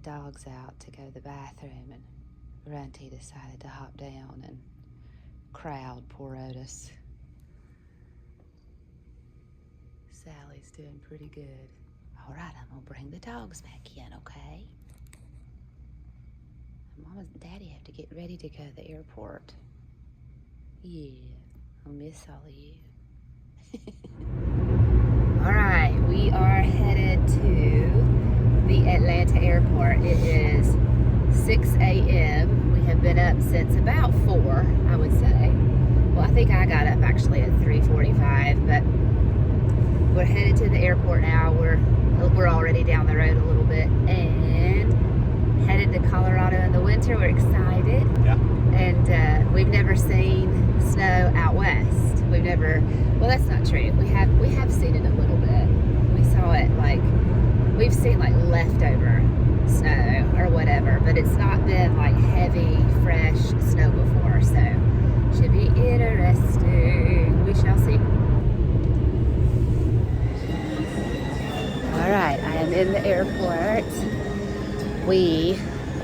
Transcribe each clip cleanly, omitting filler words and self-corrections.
dogs out to go to the bathroom, and Runty decided to hop down and crowd poor Otis. Sally's doing pretty good. All right, I'm gonna bring the dogs back in, okay? Mama and Daddy have to get ready to go to the airport. Yeah, I'll miss all of you. All right, we are headed to the Atlanta airport. It is 6 a.m. We have been up since about 4, I would say. Well, I think I got up actually at 3:45, but we're headed to the airport now. We're already down the road a little bit and headed to Colorado in the winter. We're excited. Yeah. And we've never seen snow out west. Well, that's not true. We have seen it a little bit. We saw it we've seen leftover snow or whatever, but it's not been heavy, fresh snow before, so should be interesting. We shall see. All right, I am in the airport. We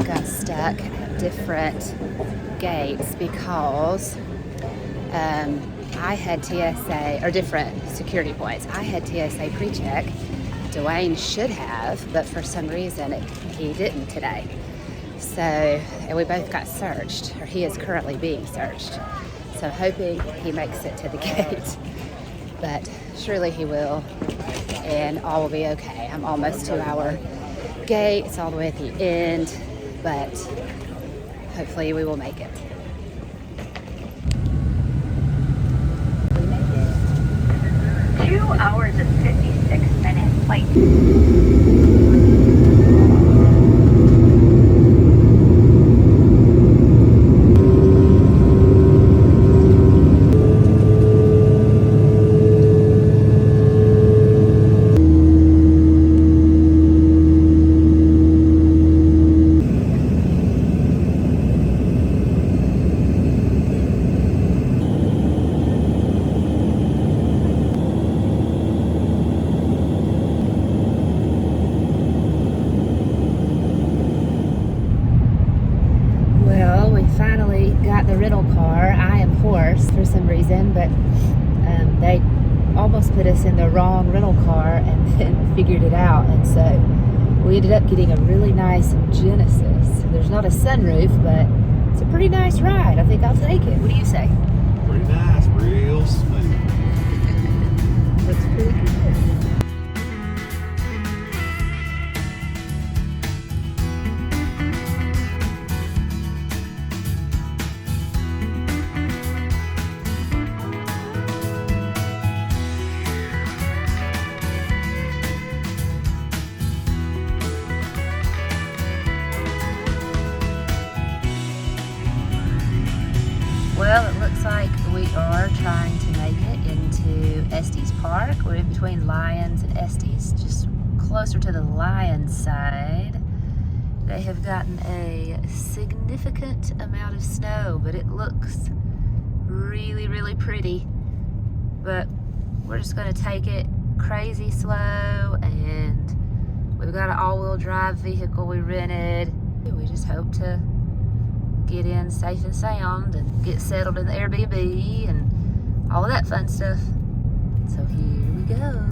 got stuck at different gates because I had TSA, or different security points. I had TSA pre-check. Dwayne should have, but for some reason he didn't today. So, and we both got searched, or he is currently being searched. So I'm hoping he makes it to the gate, but surely he will, and all will be okay. I'm almost to our gate. It's all the way at the end, but hopefully we will make it. We made it. 2 hours and 56 minutes late. The rental car. I am horse for some reason, but they almost put us in the wrong rental car and then figured it out, and so we ended up getting a really nice Genesis. There's not a sunroof, but it's a pretty nice ride. I think I'll take it. What do you say? Pretty nice, real smooth. Looks pretty good. Well, it looks like we are trying to make it into Estes Park. We're in between Lyons and Estes, just closer to the Lyons side. They have gotten a significant amount of snow, but it looks really, really pretty. But we're just gonna take it crazy slow, and we've got an all-wheel drive vehicle we rented. We just hope to get in safe and sound and get settled in the Airbnb and all of that fun stuff. So here we go.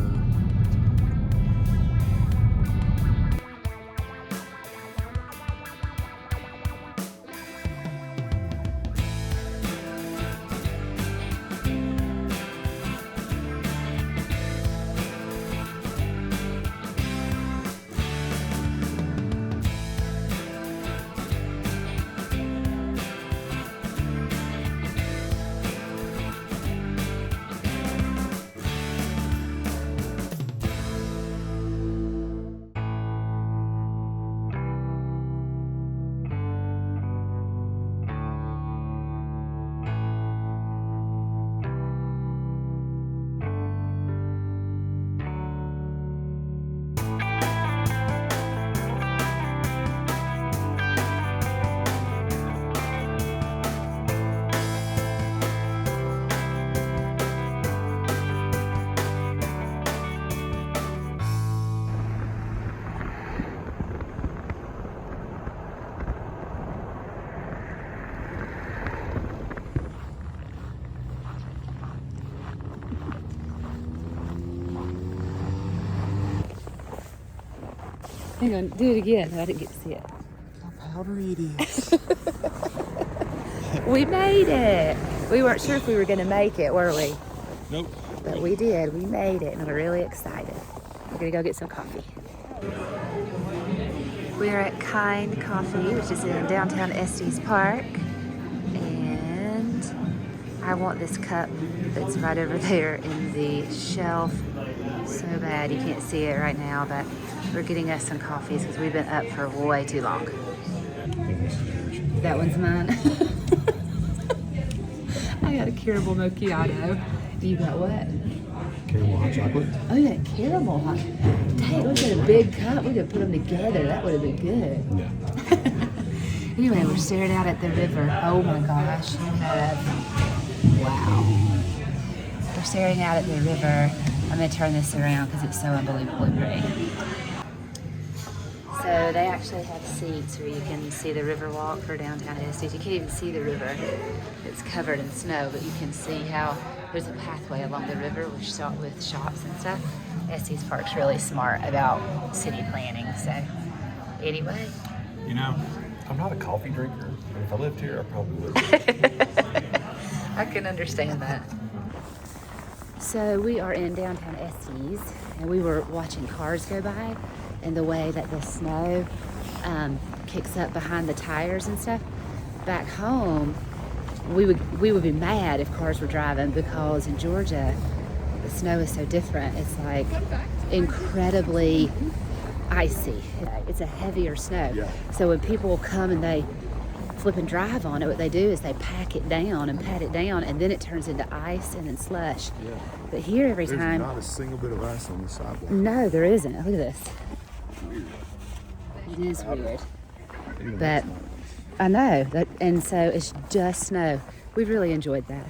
Hang on, do it again. I didn't get to see it. How powder it is. We made it. We weren't sure if we were going to make it, were we? Nope. But we did. We made it, and we're really excited. We're going to go get some coffee. We are at Kind Coffee, which is in downtown Estes Park. And I want this cup that's right over there in the shelf so bad. You can't see it right now, but we're getting us some coffees because we've been up for way too long. That one's mine. I got a caramel macchiato. You got what? Caramel hot chocolate. Oh, you got caramel hot. Dang, look at a big cup. We could put them together. That would have been good. Yeah. Anyway, we're staring out at the river. Oh my gosh, you have, wow. We're staring out at the river. I'm gonna turn this around because it's so unbelievably pretty. So they actually have seats where you can see the river walk for downtown Estes. You can't even see the river. It's covered in snow, but you can see how there's a pathway along the river with shops and stuff. Estes Park's really smart about city planning, so anyway. You know, I'm not a coffee drinker, but if I lived here, I probably would. I can understand that. So we are in downtown Estes, and we were watching cars go by, and the way that the snow kicks up behind the tires and stuff. Back home, we would be mad if cars were driving because in Georgia, the snow is so different. It's like incredibly icy. It's a heavier snow. Yeah. So when people come and they flip and drive on it, what they do is they pack it down and pat it down, and then it turns into ice and then slush. Yeah. But here every There's time, not a single bit of ice on the sidewalk. no, there isn't. Look at this. It is weird. But I know that, and so it's just snow. We've really enjoyed that.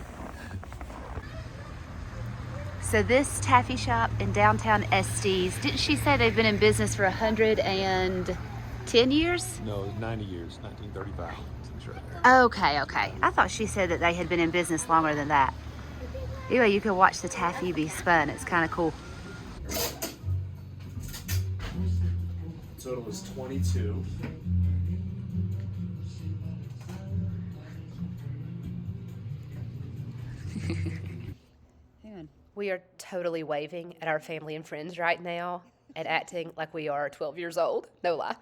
So this taffy shop in downtown Estes, didn't she say they've been in business for 110 years? No, it was 90 years, 1935. It's right there. Okay. I thought she said that they had been in business longer than that. Anyway, you can watch the taffy be spun. It's kind of cool. Total was 22. Hang on. We are totally waving at our family and friends right now and acting like we are 12 years old. No lie.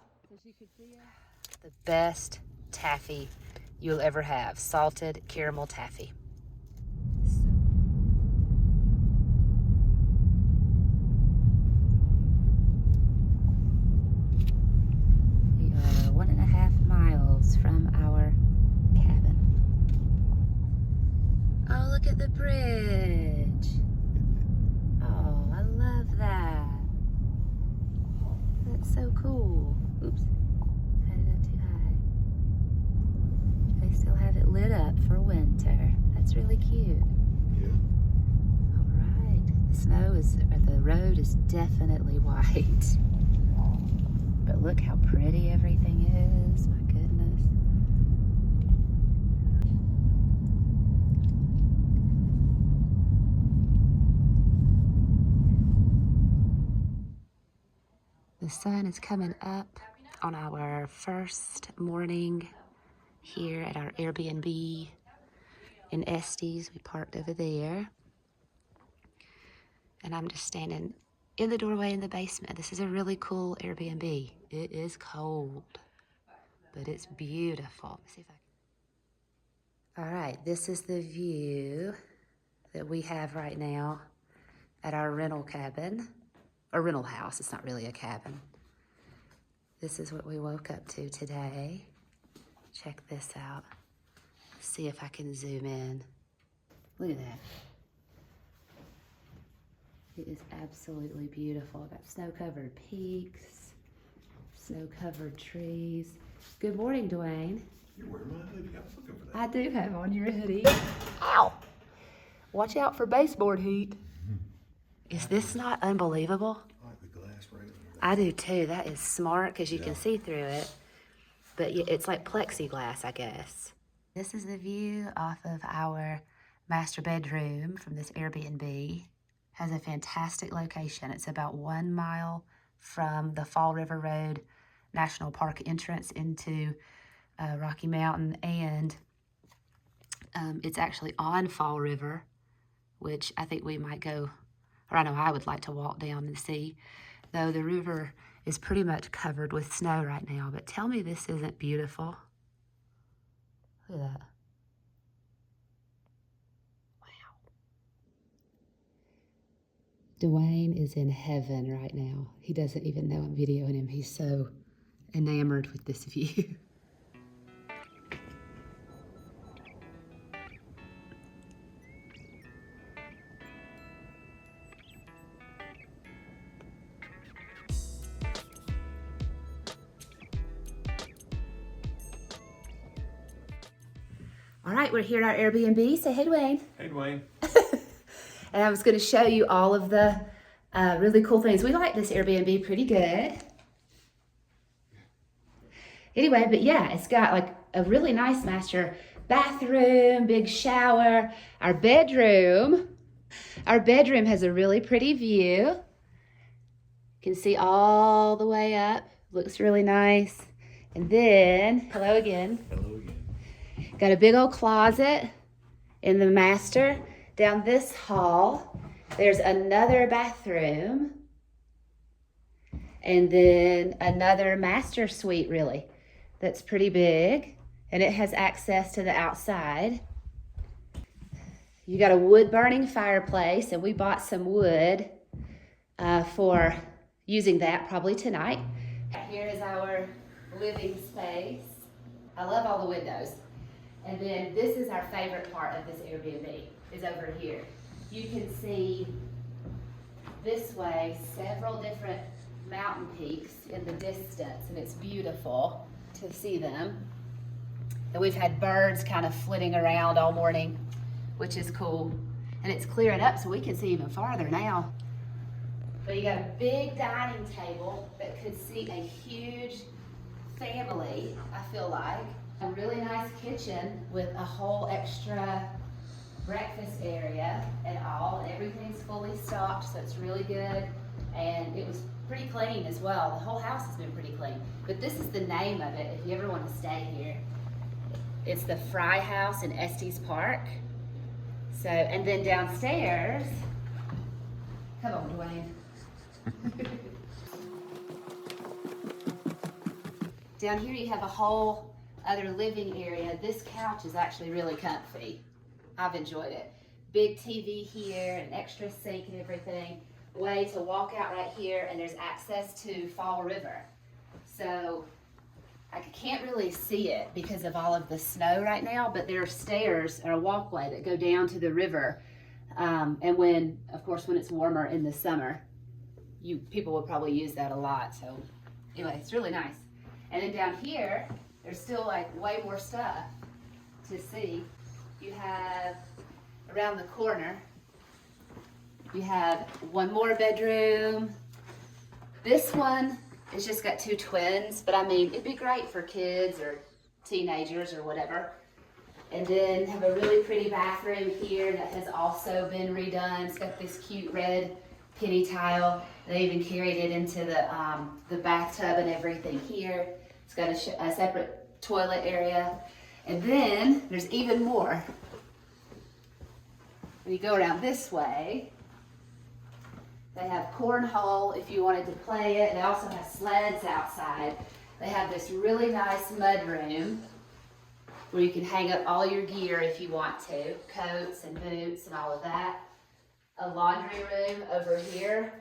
The best taffy you'll ever have. Salted caramel taffy. We are 1.5 miles from our cabin. Oh, look at the bridge. Oh, I love that. That's so cool. Oops, had it up too high. They still have it lit up for winter. That's really cute. Yeah. All right, the road is definitely white. But look how pretty everything is, my goodness. The sun is coming up on our first morning here at our Airbnb in Estes. We parked over there. And I'm just standing in the doorway in the basement. This is a really cool Airbnb. It is cold, but it's beautiful. Let's see if I can. All right, this is the view that we have right now at our rental cabin. A rental house, it's not really a cabin. This is what we woke up to today. Check this out. Let's see if I can zoom in. Look at that. It is absolutely beautiful. Got snow-covered peaks, snow-covered trees. Good morning, Dwayne. You're wearing my hoodie. I was looking for that. I do have on your hoodie. Ow! Watch out for baseboard heat. Is this not unbelievable? I like the glass right over there. I do too. That is smart because you can see through it. But it's like plexiglass, I guess. This is the view off of our master bedroom from this Airbnb. Has a fantastic location. It's about 1 mile from the Fall River Road National Park entrance into Rocky Mountain, and it's actually on Fall River, which I think we might go, or I know I would like to walk down and see, though the river is pretty much covered with snow right now. But tell me this isn't beautiful. Look at that. Wow. Dwayne is in heaven right now. He doesn't even know I'm videoing him. He's so enamored with this view. All right, we're here at our Airbnb. Say hey, Dwayne. Hey, Dwayne. And I was going to show you all of the really cool things. We like this Airbnb pretty good. Anyway, but yeah, it's got like a really nice master bathroom, big shower. Our bedroom has a really pretty view. You can see all the way up. Looks really nice. And then, hello again. Hello again. Got a big old closet in the master. Down this hall, there's another bathroom. And then another master suite, really, that's pretty big. And it has access to the outside. You got a wood-burning fireplace, and we bought some wood for using that probably tonight. Here is our living space. I love all the windows. And then this is our favorite part of this Airbnb, is over here. You can see this way several different mountain peaks in the distance, and it's beautiful to see them. And we've had birds kind of flitting around all morning, which is cool. And it's clearing up so we can see even farther now. But you got a big dining table that could seat a huge family, I feel like. A really nice kitchen with a whole extra breakfast area and all. And everything's fully stocked, so it's really good. And it was pretty clean as well. The whole house has been pretty clean. But this is the name of it if you ever want to stay here. It's the Fry House in Estes Park. So, and then downstairs, come on, Dwayne. Down here you have a whole other living area. This couch is actually really comfy. I've enjoyed it. Big TV here, an extra sink and everything. Way to walk out right here, and there's access to Fall River. So I can't really see it because of all of the snow right now, but there are stairs or a walkway that go down to the river. And when, of course, when it's warmer in the summer, people will probably use that a lot. So anyway, it's really nice. And then down here, there's still like way more stuff to see. You have around the corner, you have one more bedroom. This one is just got two twins, but I mean, it'd be great for kids or teenagers or whatever. And then have a really pretty bathroom here that has also been redone. It's got this cute red penny tile. They even carried it into the bathtub and everything here. It's got a separate toilet area. And then there's even more. When you go around this way, they have cornhole if you wanted to play it. They also have sleds outside. They have this really nice mud room where you can hang up all your gear if you want to, coats and boots and all of that. A laundry room over here.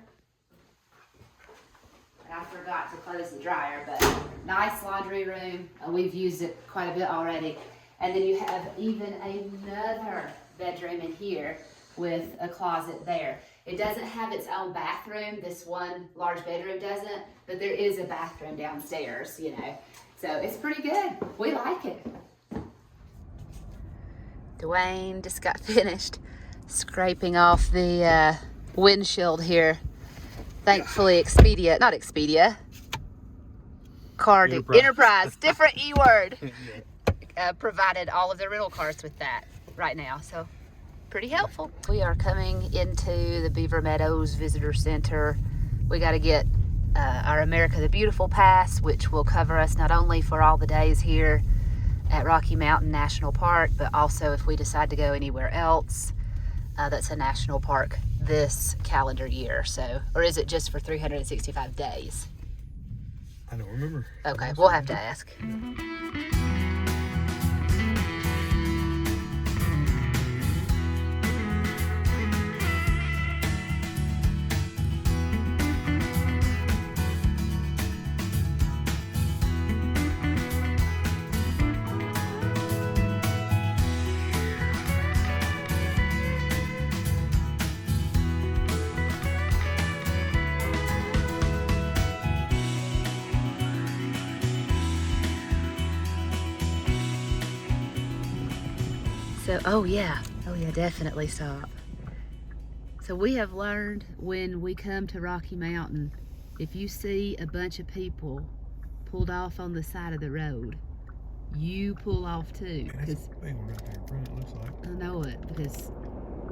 And I forgot to close the dryer, but nice laundry room. We've used it quite a bit already. And then you have even another bedroom in here with a closet there. It doesn't have its own bathroom. This one large bedroom doesn't, but there is a bathroom downstairs, you know. So it's pretty good. We like it. Dwayne just got finished scraping off the windshield here. Thankfully, Enterprise, different E word, provided all of the rental cars with that right now. So pretty helpful. We are coming into the Beaver Meadows Visitor Center. We got to get our America the Beautiful Pass, which will cover us not only for all the days here at Rocky Mountain National Park, but also if we decide to go anywhere else that's a national park this calendar year. So, or is it just for 365 days? I don't remember. Okay, we'll have to ask. So, oh yeah, definitely stop. So we have learned when we come to Rocky Mountain, if you see a bunch of people pulled off on the side of the road, you pull off too. That's a big one right there in front, it looks like. I know it, because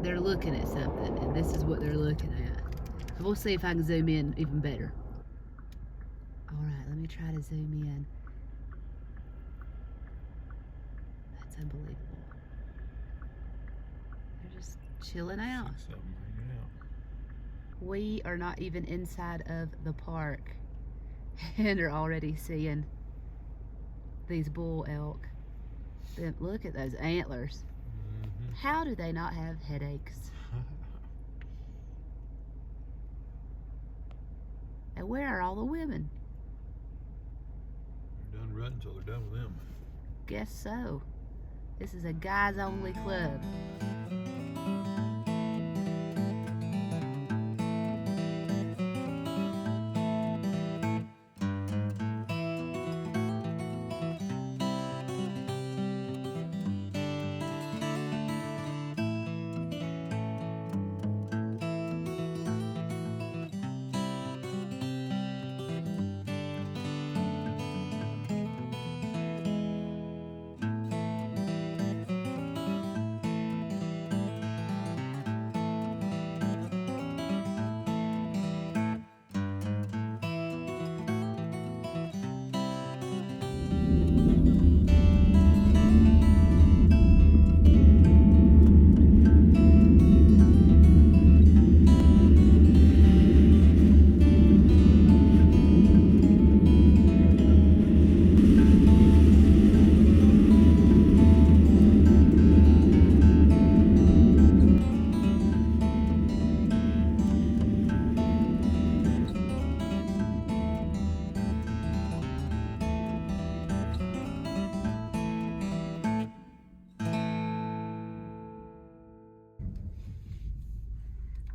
they're looking at something, and this is what they're looking at. So we'll see if I can zoom in even better. All right, let me try to zoom in. That's unbelievable. They're just chilling out. Something hanging out. We are not even inside of the park and are already seeing these bull elk. Then look at those antlers. Mm-hmm. How do they not have headaches? And where are all the women? They're done running until they're done with them. Guess so. This is a guys only club.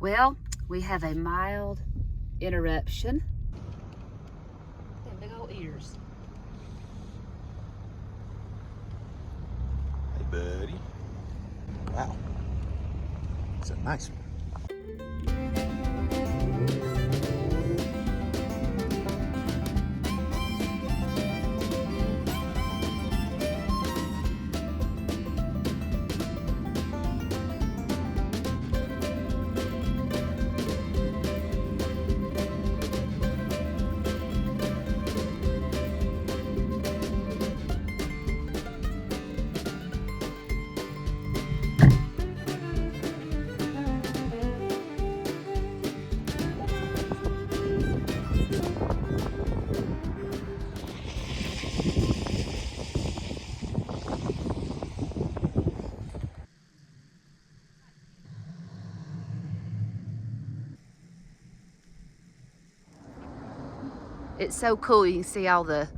Well, we have a mild interruption. They have big old ears. Hey, buddy. Wow. It's a nice one. It's so cool. You can see all the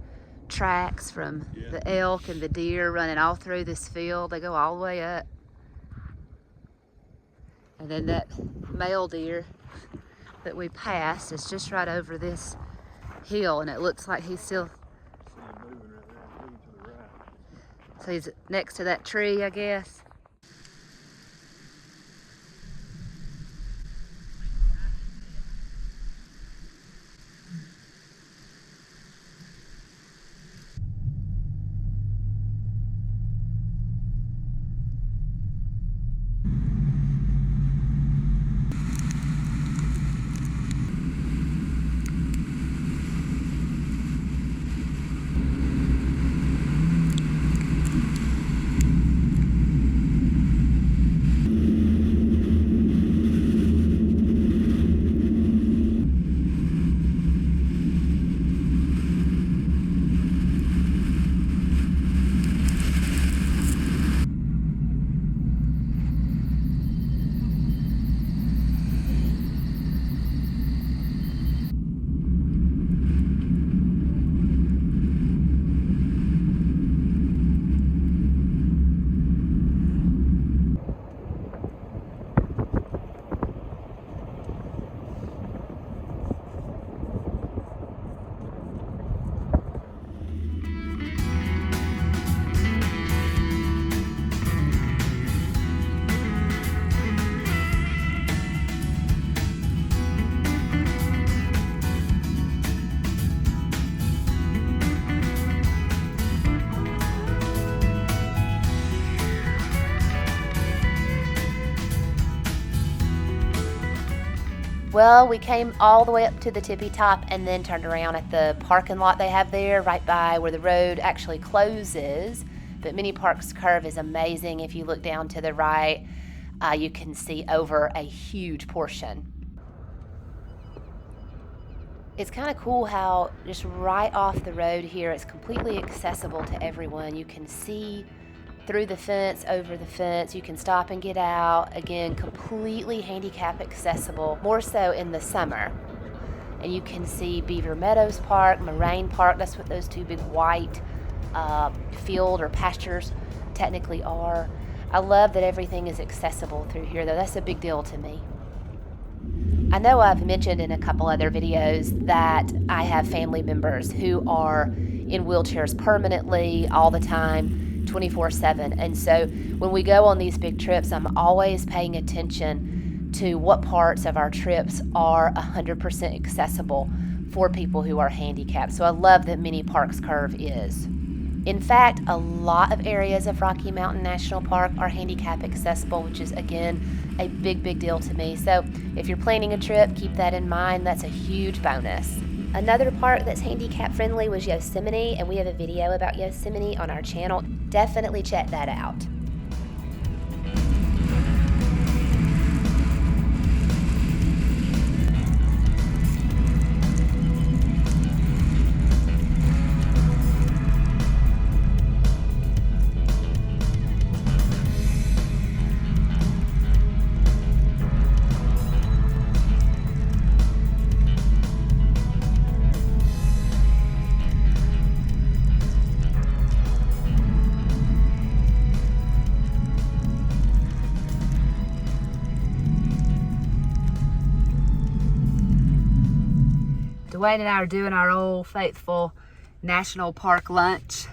tracks from the elk and the deer running all through this field. They go all the way up. And then that male deer that we passed is just right over this hill, and it looks like he's still... So he's next to that tree, I guess. Well, we came all the way up to the tippy top and then turned around at the parking lot they have there right by where the road actually closes. But Mini Park's curve is amazing. If you look down to the right, you can see over a huge portion. It's kind of cool how just right off the road here, it's completely accessible to everyone. You can see through the fence, over the fence, you can stop and get out. Again, completely handicap accessible, more so in the summer. And you can see Beaver Meadows Park, Moraine Park, that's what those two big white field or pastures technically are. I love that everything is accessible through here though, that's a big deal to me. I know I've mentioned in a couple other videos that I have family members who are in wheelchairs permanently all the time, 24/7. And so when we go on these big trips, I'm always paying attention to what parts of our trips are 100% accessible for people who are handicapped. So I love that Mini Park's curve is. In fact, a lot of areas of Rocky Mountain National Park are handicap accessible, which is, again, a big, big deal to me. So if you're planning a trip, keep that in mind. That's a huge bonus. Another park that's handicap friendly was Yosemite, and we have a video about Yosemite on our channel. Definitely check that out. Dwayne and I are doing our old faithful national park lunch.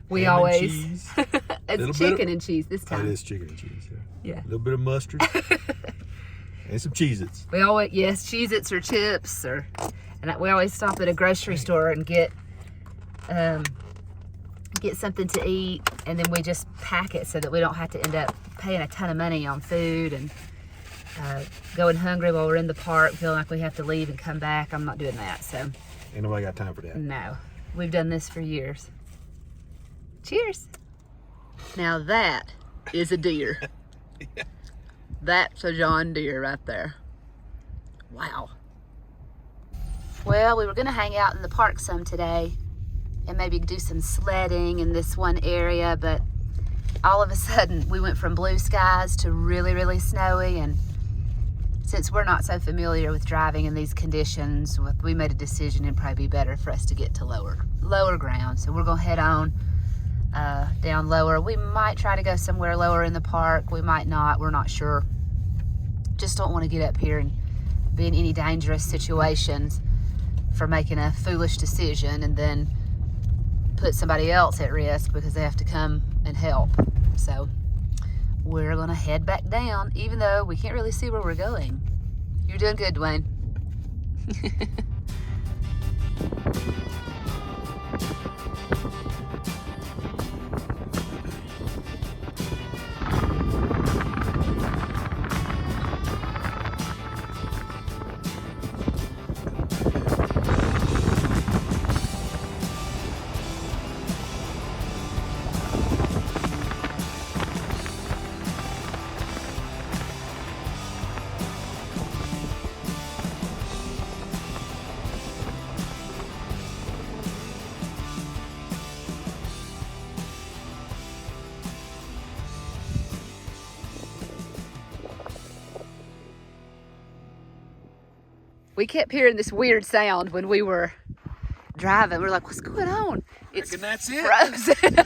We Ham always and cheese. it's chicken and cheese this time. It is chicken and cheese. Yeah. A little bit of mustard and some Cheez-Its. We always Cheez-Its or chips and we always stop at a grocery store and get something to eat, and then we just pack it so that we don't have to end up paying a ton of money on food and going hungry while we're in the park, feeling like we have to leave and come back. I'm not doing that, so. Ain't nobody got time for that. No, we've done this for years. Cheers. Now that is a deer. Yeah. That's a John Deere right there. Wow. Well, we were gonna hang out in the park some today and maybe do some sledding in this one area, but all of a sudden we went from blue skies to really, really snowy, and since we're not so familiar with driving in these conditions, we made a decision it'd probably be better for us to get to lower ground. So we're gonna head on down lower. We might try to go somewhere lower in the park. We might not, we're not sure. Just don't want to get up here and be in any dangerous situations for making a foolish decision and then put somebody else at risk because they have to come and help. So we're gonna head back down, even though we can't really see where we're going. You're doing good, Dwayne. We kept hearing this weird sound when we were driving. We're like, what's going on? It's that's it. frozen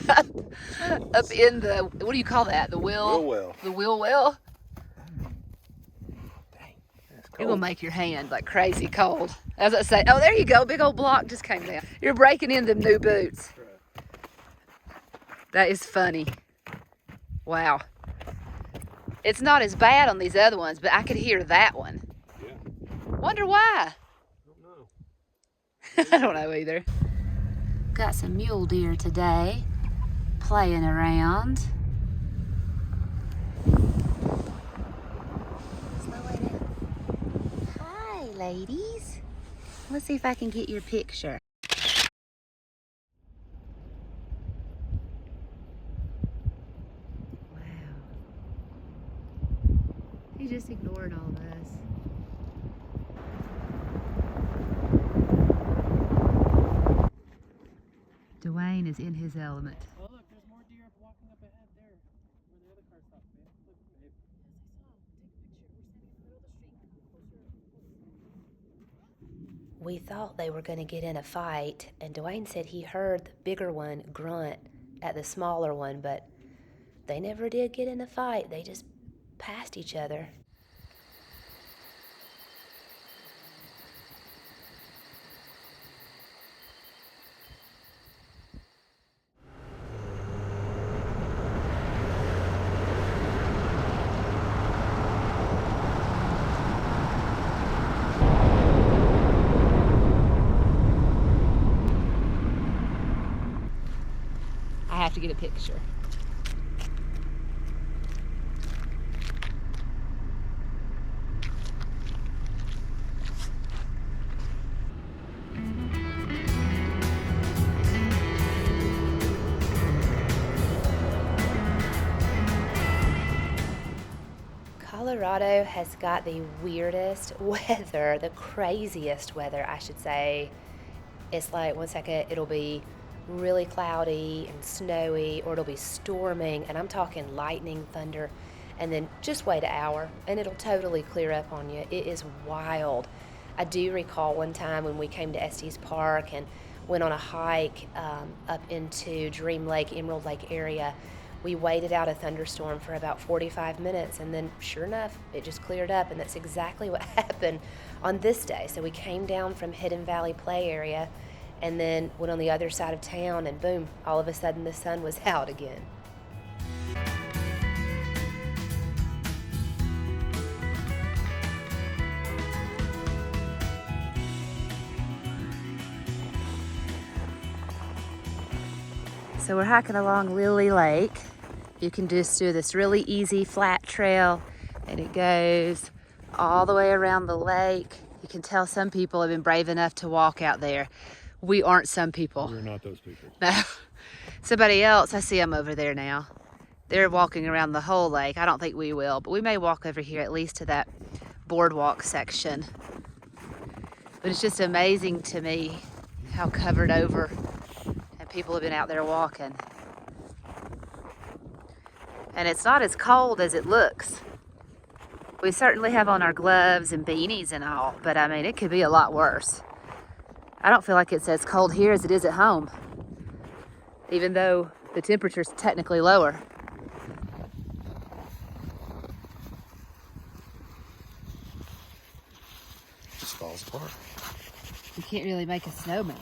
up in the, what do you call that? The wheel? Wheel well. The wheel well? Dang, that's It will cold. make your hand like crazy cold. As I say, oh, there you go. Big old block just came down. You're breaking in them new boots. That is funny. Wow. It's not as bad on these other ones, but I could hear that one. Yeah. Wonder why? I don't know. I don't know either. Got some mule deer today, playing around. Slow way down. ladies. Let's see if I can get your picture. Wow. He just ignored all of us. Dwayne is in his element. Oh look, there's more deer walking up ahead there, where the other car stopped, babe. Look, babe. We thought they were going to get in a fight, and Dwayne said he heard the bigger one grunt at the smaller one, but they never did get in a fight. They just passed each other. I have to get a picture. Colorado has got the weirdest weather, the craziest weather, I should say. It's like 1 second it'll be really cloudy and snowy, or it'll be storming, and I'm talking lightning, thunder, and then just wait an hour and it'll totally clear up on you. It is wild. I do recall one time when we came to Estes Park and went on a hike up into Dream Lake, Emerald Lake area. We waited out a thunderstorm for about 45 minutes, and then sure enough, it just cleared up, and that's exactly what happened on this day. So we came down from Hidden Valley Play area and then went on the other side of town, and boom, all of a sudden the sun was out again. So we're hiking along Lily Lake. You can just do this really easy flat trail, and it goes all the way around the lake. You can tell some people have been brave enough to walk out there. We aren't some people. We're not those people. No. Somebody else, I see them over there now. They're walking around the whole lake. I don't think we will, but we may walk over here at least to that boardwalk section. But it's just amazing to me how covered over and people have been out there walking. And it's not as cold as it looks. We certainly have on our gloves and beanies and all, but I mean, it could be a lot worse. I don't feel like it's as cold here as it is at home, even though the temperature's technically lower. Just falls apart. You can't really make a snowman.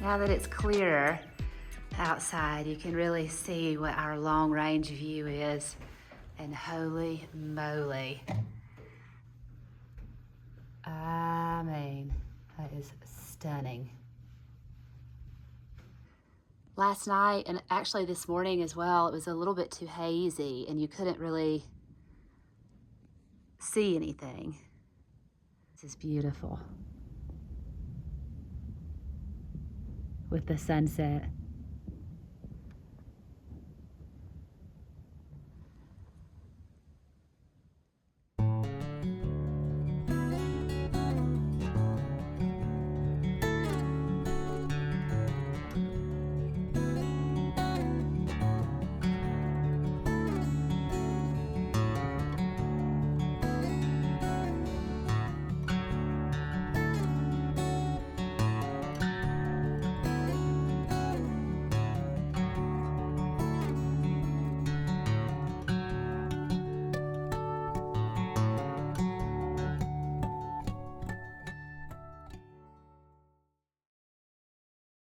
Now that it's clearer outside, you can really see what our long range view is. And holy moly. I mean, that is stunning. Last night, and actually this morning as well, it was a little bit too hazy and you couldn't really see anything. This is beautiful. With the sunset.